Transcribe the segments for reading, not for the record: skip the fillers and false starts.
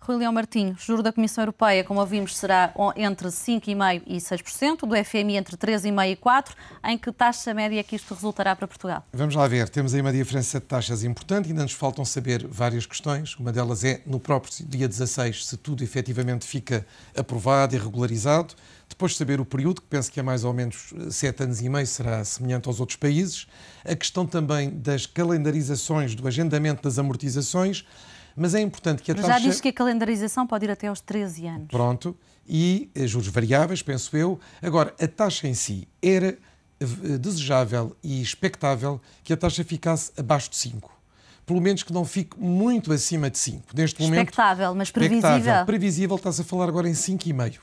Rui Leão Martinho, juro da Comissão Europeia, como ouvimos, será entre 5,5% e 6%, do FMI entre 3,5% e 4%. Em que taxa média é que isto resultará para Portugal? Vamos lá ver. Temos aí uma diferença de taxas importante, ainda nos faltam saber várias questões. Uma delas é, no próprio dia 16, se tudo efetivamente fica aprovado e regularizado. Depois de saber o período, que penso que é mais ou menos 7 anos e meio, será semelhante aos outros países. A questão também das calendarizações, do agendamento das amortizações. Mas é importante que a taxa... Já diz que a calendarização pode ir até aos 13 anos. Pronto. E juros variáveis, penso eu. Agora, a taxa em si era desejável e expectável que a taxa ficasse abaixo de 5. Pelo menos que não fique muito acima de 5. Neste momento... Expectável, mas previsível. Expectável. Previsível, está-se a falar agora em 5,5.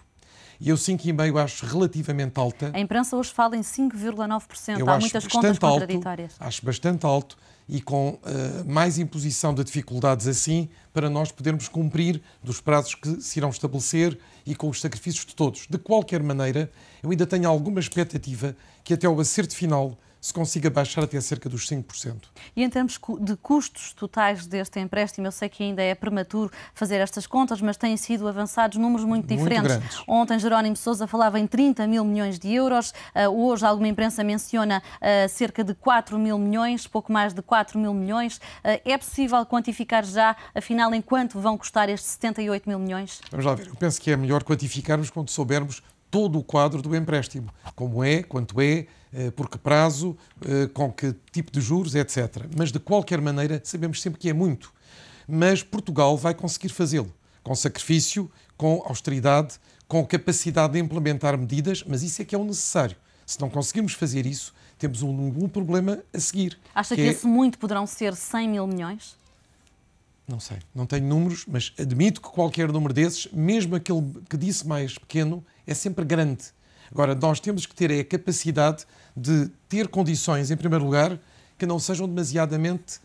E eu 5,5 acho relativamente alta. A imprensa hoje fala em 5,9%. Há muitas contas contraditórias. Acho bastante alto e com mais imposição de dificuldades assim para nós podermos cumprir dos prazos que se irão estabelecer e com os sacrifícios de todos. De qualquer maneira, eu ainda tenho alguma expectativa que até o acerto final se consiga baixar até cerca dos 5%. E em termos de custos totais deste empréstimo, eu sei que ainda é prematuro fazer estas contas, mas têm sido avançados números muito diferentes. Grandes. Ontem Jerónimo de Sousa falava em 30 mil milhões de euros, hoje alguma imprensa menciona cerca de 4 mil milhões, pouco mais de 4 mil milhões. É possível quantificar já, afinal, em quanto vão custar estes 78 mil milhões? Vamos lá ver. Eu penso que é melhor quantificarmos quando soubermos todo o quadro do empréstimo. Como é, quanto é, por que prazo, com que tipo de juros, etc. Mas, de qualquer maneira, sabemos sempre que é muito. Mas Portugal vai conseguir fazê-lo, com sacrifício, com austeridade, com capacidade de implementar medidas, mas isso é que é o necessário. Se não conseguirmos fazer isso, temos um problema a seguir. Acha que esse muito poderão ser 100 mil milhões? Não sei, não tenho números, mas admito que qualquer número desses, mesmo aquele que disse mais pequeno, é sempre grande. Agora, nós temos que ter a capacidade de ter condições, em primeiro lugar, que não sejam demasiadamente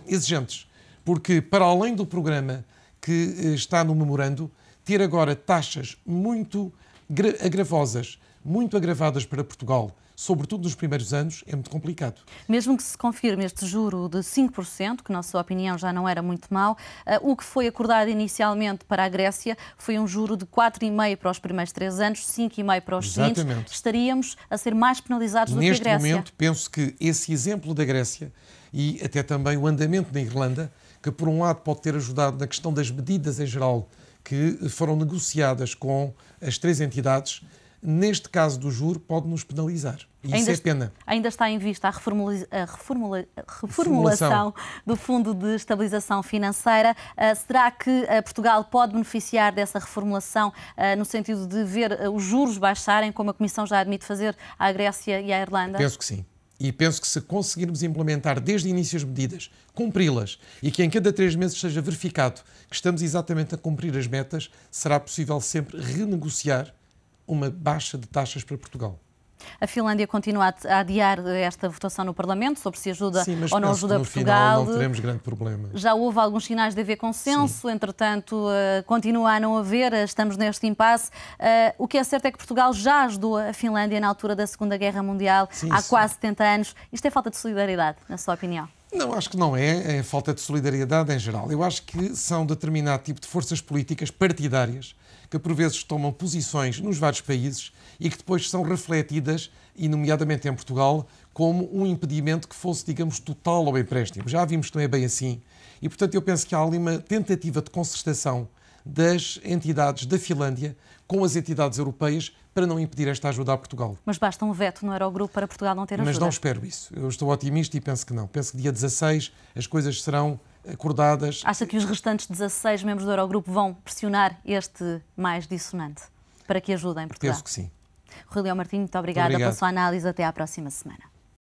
exigentes. Porque, para além do programa que está no memorando, ter agora taxas muito agravosas, muito agravadas para Portugal, sobretudo nos primeiros anos, é muito complicado. Mesmo que se confirme este juro de 5%, que na sua opinião já não era muito mau, o que foi acordado inicialmente para a Grécia foi um juro de 4,5% para os primeiros 3 anos, 5,5% para os seguintes. Estaríamos a ser mais penalizados do que a Grécia. Neste momento, penso que esse exemplo da Grécia e até também o andamento na Irlanda, que por um lado pode ter ajudado na questão das medidas em geral que foram negociadas com as 3 entidades, neste caso do juro, pode-nos penalizar. E isso é pena. Ainda está em vista a reformulação do Fundo de Estabilização Financeira. Será que Portugal pode beneficiar dessa reformulação no sentido de ver os juros baixarem, como a Comissão já admite fazer à Grécia e à Irlanda? Penso que sim. E penso que se conseguirmos implementar desde o início as medidas, cumpri-las e que em cada 3 meses seja verificado que estamos exatamente a cumprir as metas, será possível sempre renegociar uma baixa de taxas para Portugal. A Finlândia continua a adiar esta votação no Parlamento sobre se ajuda ou não ajuda no Portugal. Final não teremos grande problema. Já houve alguns sinais de haver consenso, entretanto continua a não haver, estamos neste impasse. O que é certo é que Portugal já ajudou a Finlândia na altura da Segunda Guerra Mundial, há quase 70 anos. Isto é falta de solidariedade, na sua opinião? Não, acho que não é. É falta de solidariedade em geral. Eu acho que são determinado tipo de forças políticas partidárias que por vezes tomam posições nos vários países e que depois são refletidas, e nomeadamente em Portugal, como um impedimento que fosse, digamos, total ao empréstimo. Já vimos que não é bem assim. E, portanto, eu penso que há ali uma tentativa de concertação das entidades da Finlândia com as entidades europeias para não impedir esta ajuda a Portugal. Mas basta um veto no Eurogrupo para Portugal não ter ajuda? Mas não espero isso. Eu estou otimista e penso que não. Penso que dia 16 as coisas serão acordadas. Acha que os restantes 16 membros do Eurogrupo vão pressionar este mais dissonante para que ajudem Portugal? Penso que sim. Rui Leão Martinho, muito obrigada pela sua análise. Até à próxima semana.